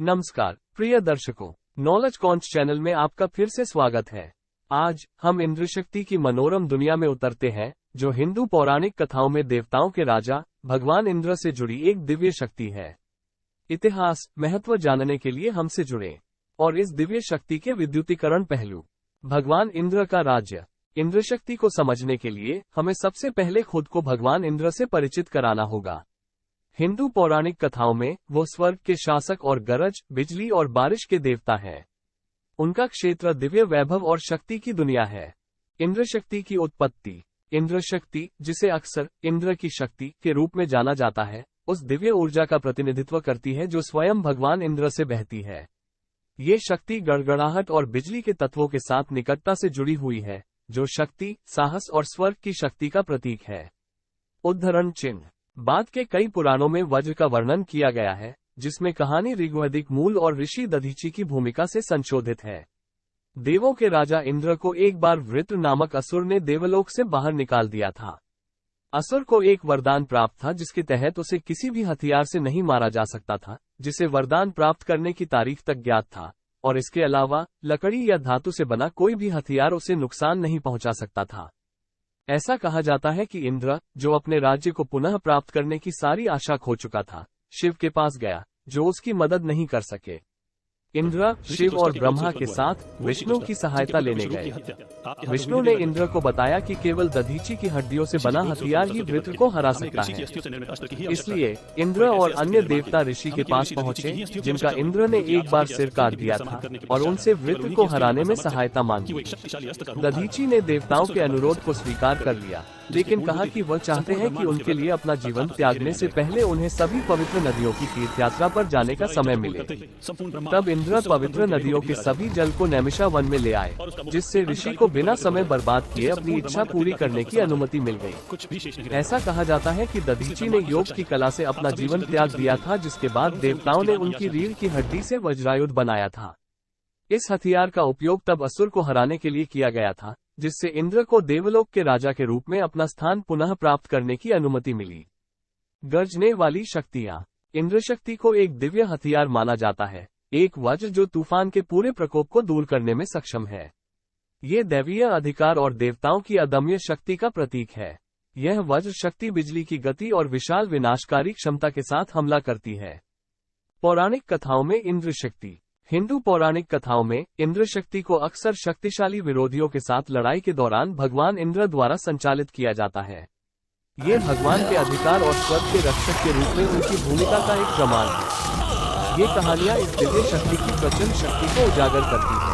नमस्कार प्रिय दर्शकों, नॉलेज कॉन्च चैनल में आपका फिर से स्वागत है। आज हम इंद्र शक्ति की मनोरम दुनिया में उतरते हैं, जो हिंदू पौराणिक कथाओं में देवताओं के राजा भगवान इंद्र से जुड़ी एक दिव्य शक्ति है। इतिहास महत्व जानने के लिए हमसे जुड़े और इस दिव्य शक्ति के विद्युतीकरण पहलू। भगवान इंद्र का राज्य। इंद्र शक्ति को समझने के लिए हमें सबसे पहले खुद को भगवान इंद्र से परिचित कराना होगा। हिंदू पौराणिक कथाओं में वो स्वर्ग के शासक और गरज, बिजली और बारिश के देवता हैं। उनका क्षेत्र दिव्य वैभव और शक्ति की दुनिया है। इंद्र शक्ति की उत्पत्ति। इंद्र शक्ति, जिसे अक्सर इंद्र की शक्ति के रूप में जाना जाता है, उस दिव्य ऊर्जा का प्रतिनिधित्व करती है जो स्वयं भगवान इंद्र से बहती है। ये शक्ति गड़गड़ाहट और बिजली के तत्वों के साथ निकटता से जुड़ी हुई है, जो शक्ति, साहस और स्वर्ग की शक्ति का प्रतीक है। उद्धरण चिन्ह। बाद के कई पुराणों में वज्र का वर्णन किया गया है, जिसमें कहानी ऋग्वेदिक मूल और ऋषि दधीचि की भूमिका से संशोधित है। देवों के राजा इंद्र को एक बार वृत्र नामक असुर ने देवलोक से बाहर निकाल दिया था। असुर को एक वरदान प्राप्त था, जिसके तहत उसे किसी भी हथियार से नहीं मारा जा सकता था, जिसे वरदान प्राप्त करने की तारीख तक ज्ञात था, और इसके अलावा लकड़ी या धातु से बना कोई भी हथियार उसे नुकसान नहीं पहुंचा सकता था। ऐसा कहा जाता है कि इंद्र, जो अपने राज्य को पुनः प्राप्त करने की सारी आशा खो चुका था, शिव के पास गया, जो उसकी मदद नहीं कर सके। इंद्र, शिव और ब्रह्मा के साथ विष्णु की सहायता लेने गए। विष्णु ने इंद्र को बताया कि केवल दधीचि की हड्डियों से बना हथियार ही वृत्र को हरा सकता है। इसलिए इंद्र और अन्य देवता ऋषि के पास पहुंचे, जिनका इंद्र ने एक बार सिर काट दिया था, और उनसे वृत्र को हराने में सहायता मांगी। दधीचि ने देवताओं के अनुरोध को स्वीकार कर लिया, लेकिन कहा कि वह चाहते हैं कि उनके लिए अपना जीवन त्यागने से पहले उन्हें सभी पवित्र नदियों की तीर्थ यात्रा पर जाने का समय मिले। तब इंद्र पवित्र नदियों के सभी जल को नैमिषा वन में ले आए, जिससे ऋषि को बिना समय बर्बाद किए अपनी इच्छा पूरी करने की अनुमति मिल गई। ऐसा कहा जाता है कि दधीचि ने योग की कला से अपना जीवन त्याग दिया था, जिसके बाद देवताओं ने उनकी रीढ़ की हड्डी से वज्रायुध बनाया था। इस हथियार का उपयोग तब असुर को हराने के लिए किया गया था, जिससे इंद्र को देवलोक के राजा के रूप में अपना स्थान पुनः प्राप्त करने की अनुमति मिली। गर्जने वाली शक्तियां। इंद्र शक्ति को एक दिव्य हथियार माना जाता है, एक वज्र जो तूफान के पूरे प्रकोप को दूर करने में सक्षम है। ये दैवीय अधिकार और देवताओं की अदम्य शक्ति का प्रतीक है। यह वज्र शक्ति बिजली की गति और विशाल विनाशकारी क्षमता के साथ हमला करती है। पौराणिक कथाओं में इंद्र शक्ति। हिंदू पौराणिक कथाओं में इंद्र शक्ति को अक्सर शक्तिशाली विरोधियों के साथ लड़ाई के दौरान भगवान इंद्र द्वारा संचालित किया जाता है। ये भगवान के अधिकार और स्वर्ग के रक्षक के रूप में उनकी भूमिका का एक प्रमाण है। ये कहानियां इस दिव्य शक्ति की प्रचंड शक्ति को उजागर करती हैं।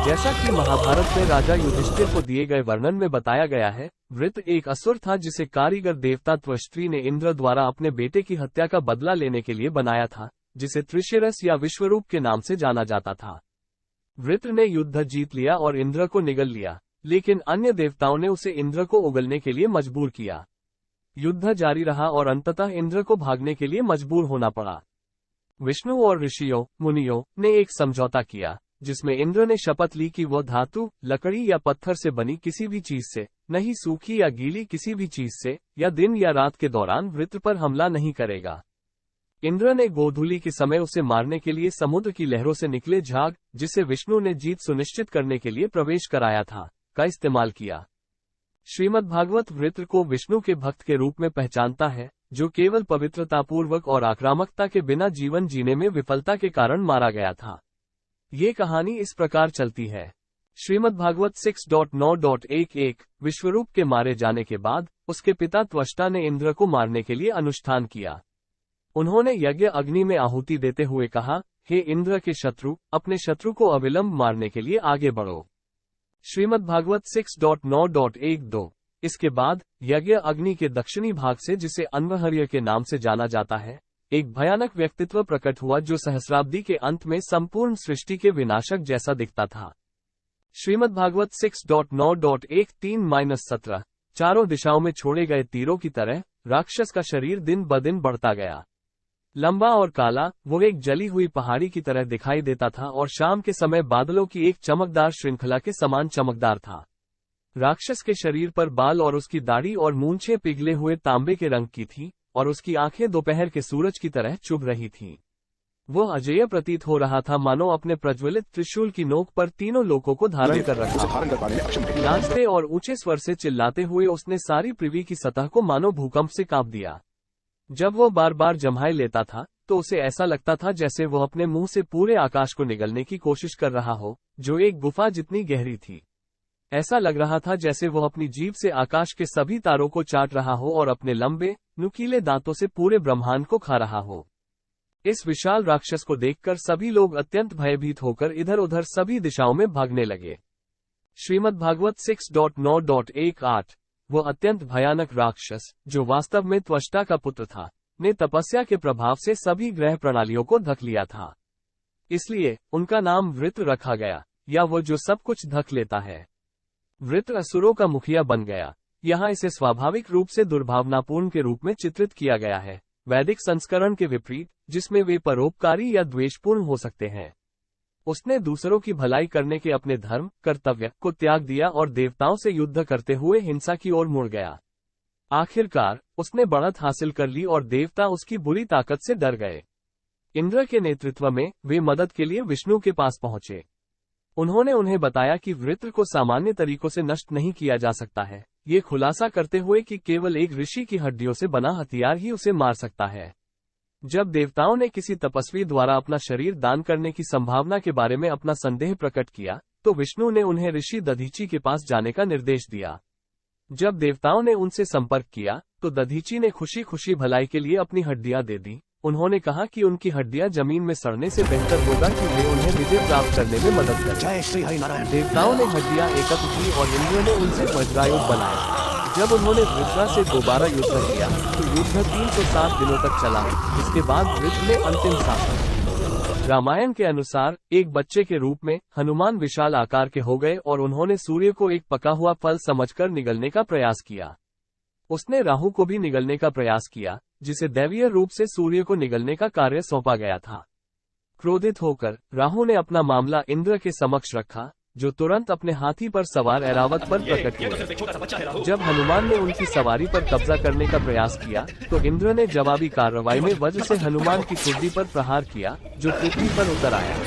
जैसा कि महाभारत में राजा युधिष्ठिर को दिए गए वर्णन में बताया गया है, वृत्र एक असुर था जिसे कारीगर देवता त्वष्ट्री ने इंद्र द्वारा अपने बेटे की हत्या का बदला लेने के लिए बनाया था, जिसे त्रिशिरस या विश्वरूप के नाम से जाना जाता था। वृत्र ने युद्ध जीत लिया और इंद्र को निगल लिया, लेकिन अन्य देवताओं ने उसे इंद्र को उगलने के लिए मजबूर किया। युद्ध जारी रहा और अंततः इंद्र को भागने के लिए मजबूर होना पड़ा। विष्णु और ऋषियों, मुनियों ने एक समझौता किया, जिसमें इंद्र ने शपथ ली कि वह धातु, लकड़ी या पत्थर से बनी किसी भी चीज से, नहीं सूखी या गीली किसी भी चीज से, या दिन या रात के दौरान वृत्र पर हमला नहीं करेगा। इंद्र ने गोधूली के समय उसे मारने के लिए समुद्र की लहरों से निकले झाग, जिसे विष्णु ने जीत सुनिश्चित करने के लिए प्रवेश कराया था, का इस्तेमाल किया। श्रीमद्भागवत वृत्र को विष्णु के भक्त के रूप में पहचानता है, जो केवल पवित्रतापूर्वक और आक्रामकता के बिना जीवन जीने में विफलता के कारण मारा गया था। ये कहानी इस प्रकार चलती है। श्रीमद्भागवत 6.9.11 विश्वरूप के मारे जाने के बाद उसके पिता त्वष्टा ने इंद्र को मारने के लिए अनुष्ठान किया। उन्होंने यज्ञ अग्नि में आहुति देते हुए कहा, हे इंद्र के शत्रु, अपने शत्रु को अविलंब मारने के लिए आगे बढ़ो। श्रीमद्भागवत 6.9.12। इसके बाद यज्ञ अग्नि के दक्षिणी भाग से, जिसे अन्वहर्य के नाम से जाना जाता है, एक भयानक व्यक्तित्व प्रकट हुआ जो सहस्राब्दी के अंत में संपूर्ण सृष्टि के विनाशक जैसा दिखता था। श्रीमद्भागवत 6.9.13-17। चारों दिशाओं में छोड़े गए तीरों की तरह राक्षस का शरीर दिन ब दिन बढ़ता गया। लंबा और काला, वो एक जली हुई पहाड़ी की तरह दिखाई देता था और शाम के समय बादलों की एक चमकदार श्रृंखला के समान चमकदार था। राक्षस के शरीर पर बाल और उसकी दाढ़ी और मूंछें पिघले हुए तांबे के रंग की थी, और उसकी आंखें दोपहर के सूरज की तरह चुभ रही थीं। वह अजेय प्रतीत हो रहा था, मानो अपने प्रज्वलित त्रिशूल की नोक पर तीनों लोकों को धारण कर रखा। नाचते और ऊंचे स्वर से चिल्लाते हुए उसने सारी पृथ्वी की सतह को मानो भूकंप से कांप दिया। जब वह बार बार जम्हाई लेता था तो उसे ऐसा लगता था जैसे वह अपने मुंह से पूरे आकाश को निगलने की कोशिश कर रहा हो, जो एक गुफा जितनी गहरी थी। ऐसा लग रहा था जैसे वह अपनी जीभ से आकाश के सभी तारों को चाट रहा हो और अपने लंबे, नुकीले दांतों से पूरे ब्रह्मांड को खा रहा हो। इस विशाल राक्षस को देखकर सभी लोग अत्यंत भयभीत होकर इधर उधर सभी दिशाओं में भागने लगे। श्रीमद्भागवत 6.9.18। वह अत्यंत भयानक राक्षस, जो वास्तव में त्वष्टा का पुत्र था, ने तपस्या के प्रभाव से सभी ग्रह प्रणालियों को धक लिया था। इसलिए उनका नाम वृत्र रखा गया, या वो जो सब कुछ धक लेता है। वृत्र असुरों का मुखिया बन गया। यहाँ इसे स्वाभाविक रूप से दुर्भावनापूर्ण के रूप में चित्रित किया गया है, वैदिक संस्करण के विपरीत, जिसमें वे परोपकारी या द्वेषपूर्ण हो सकते हैं। उसने दूसरों की भलाई करने के अपने धर्म, कर्तव्य को त्याग दिया और देवताओं से युद्ध करते हुए हिंसा की ओर मुड़ गया। आखिरकार उसने बढ़त हासिल कर ली और देवता उसकी बुरी ताकत से डर गए। इंद्र के नेतृत्व में वे मदद के लिए विष्णु के पास पहुंचे। उन्होंने उन्हें बताया कि वृत्र को सामान्य तरीकों से नष्ट नहीं किया जा सकता है, ये खुलासा करते हुए कि केवल एक ऋषि की हड्डियों से बना हथियार ही उसे मार सकता है। जब देवताओं ने किसी तपस्वी द्वारा अपना शरीर दान करने की संभावना के बारे में अपना संदेह प्रकट किया, तो विष्णु ने उन्हें ऋषि दधीची के पास जाने का निर्देश दिया। जब देवताओं ने उनसे संपर्क किया, तो दधीची ने खुशी खुशी भलाई के लिए अपनी हड्डियां दे दी। उन्होंने कहा कि उनकी हड्डियां जमीन में सड़ने से बेहतर होगा कि वे उन्हें विजय प्राप्त करने में मदद करें। देवताओं ने हड्डियां एकत्र की और इंद्र ने उनसे वज्रायुध बनाया। जब उन्होंने वृत्रा से दोबारा युद्ध किया, तो युद्ध 307 दिनों तक चला। इसके बाद वृत्र ने अंतिम सांस। रामायण के अनुसार एक बच्चे के रूप में हनुमान विशाल आकार के हो गए और उन्होंने सूर्य को एक पका हुआ फल समझकर निगलने का प्रयास किया। उसने राहु को भी निगलने का प्रयास किया, जिसे दैवीय रूप से सूर्य को निगलने का कार्य सौंपा गया था। क्रोधित होकर राहु ने अपना मामला इंद्र के समक्ष रखा, जो तुरंत अपने हाथी पर सवार ऐरावत पर प्रकट हुए। जब हनुमान ने उनकी सवारी पर कब्जा करने का प्रयास किया, तो इंद्र ने जवाबी कार्रवाई में वज्र से हनुमान की कुर्दी पर प्रहार किया, जो पृथ्वी पर उतर आया।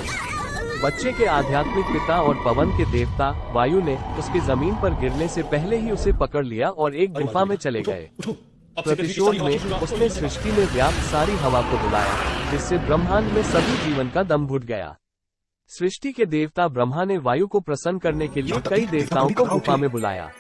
बच्चे के आध्यात्मिक पिता और पवन के देवता वायु ने उसके जमीन पर गिरने से पहले ही उसे पकड़ लिया और एक गुफा में चले गए। प्रतिशोध में उसने सृष्टि में व्याप्त सारी हवा को बुलाया, जिससे ब्रह्मांड में सभी जीवन का दम घुट गया। सृष्टि के देवता ब्रह्मा ने वायु को प्रसन्न करने के लिए कई देवताओं को गुफा में बुलाया।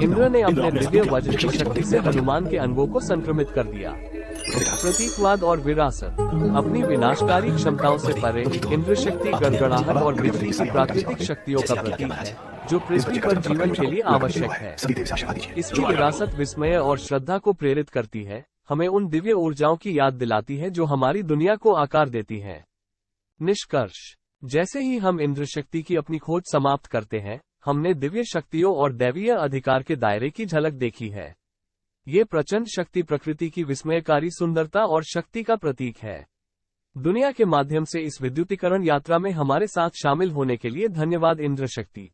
इंद्र ने अपने दिव्य वज्र की शक्ति से हनुमान के अंगों को संक्रमित कर दिया। प्रतीकवाद और विरासत। अपनी विनाशकारी क्षमताओं से परे इंद्र शक्ति गड़गड़ाहट और पृथ्वी की प्राकृतिक शक्तियों का प्रतीक है, जो पृथ्वी पर जीवन के लिए आवश्यक है। इसकी विरासत विस्मय और श्रद्धा को प्रेरित करती है, हमें उन दिव्य ऊर्जाओं की याद दिलाती है जो हमारी दुनिया को आकार देती है। निष्कर्ष। जैसे ही हम इंद्र शक्ति की अपनी खोज समाप्त करते हैं, हमने दिव्य शक्तियों और दैवीय अधिकार के दायरे की झलक देखी है। ये प्रचंड शक्ति प्रकृति की विस्मयकारी सुंदरता और शक्ति का प्रतीक है। दुनिया के माध्यम से इस विद्युतीकरण यात्रा में हमारे साथ शामिल होने के लिए धन्यवाद इंद्र शक्ति।